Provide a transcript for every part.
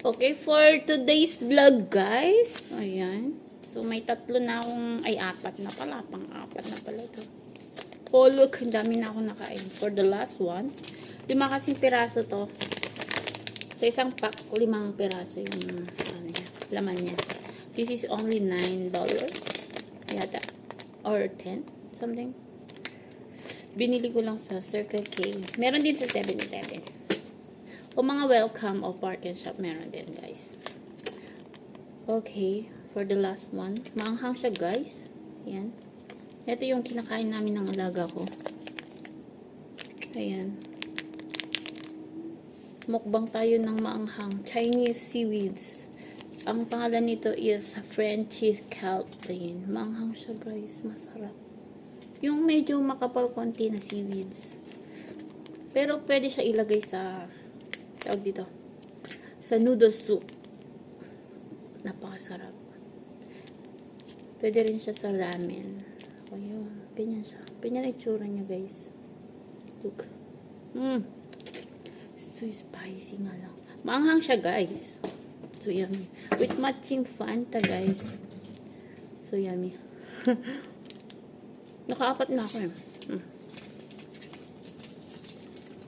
Okay, for today's vlog, guys. Ayan. So, may tatlo na akong, ay, apat na pala. Pang-apat na pala ito. Oh, look. Ang dami na akong nakain. For the last one. 5 kasing piraso to. Sa isang pack, 5 piraso yung laman niya. This is only $9. Yata. Or 10. Something. Binili ko lang sa Circle K. Meron din sa 7-Eleven. O mga welcome o park and shop meron din, guys. Okay, for the last one. Maanghang siya, guys. Ayan. Ito yung kinakain namin ng alaga ko. Ayan. Mukbang tayo ng maanghang. Chinese seaweeds. Ang pangalan nito is Frenchy scallop. Ayan. Maanghang siya, guys. Masarap. Yung medyo makapal konti na seaweeds. Pero pwede siya ilagay sa tawag dito, sa noodle soup. Napakasarap. Pwede rin siya sa ramen. O yun, ganyan siya. Ganyan ang itsura niya, guys. Look. So spicy nga lang. Maanghang siya, guys. So yummy. With matching Fanta, guys. So yummy. Nakaapat na ako eh.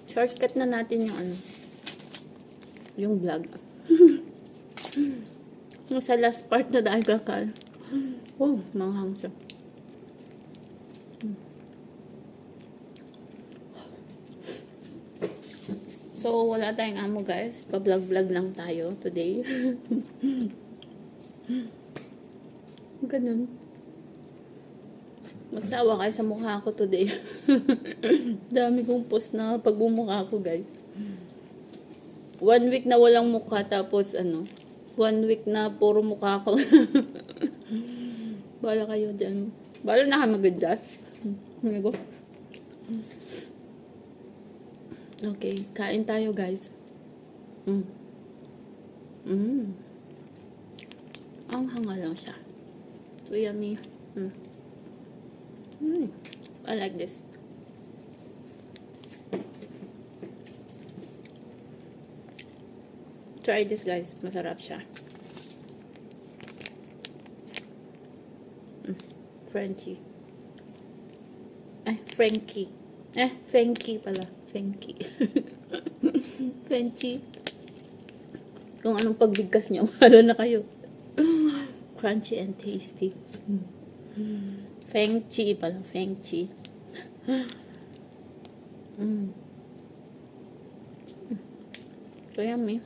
Shortcut na natin yung yung vlog. Sa last part na dahil kakal. Oh, manghang siya. So, wala tayong amo, guys. Pa-vlog-vlog lang tayo today. Ganun. Magsawa kayo sa mukha ko today. Dami kong post na pagbumukha ko, guys. 1 week na walang mukha, tapos 1 week na puro mukha ko. Bala kayo dyan. Bala na kayo mag-adjust. Okay, kain tayo, guys. Ang hanga lang siya. So yummy. I like this. Try this, guys. Masarap siya. Frenchy. Frankie. Frankie pala. Frankie. Frenchy. Kung anong pagbigkas niyo, wala na kayo. Crunchy and tasty. Fengchi pala. Fengchi. So yummy.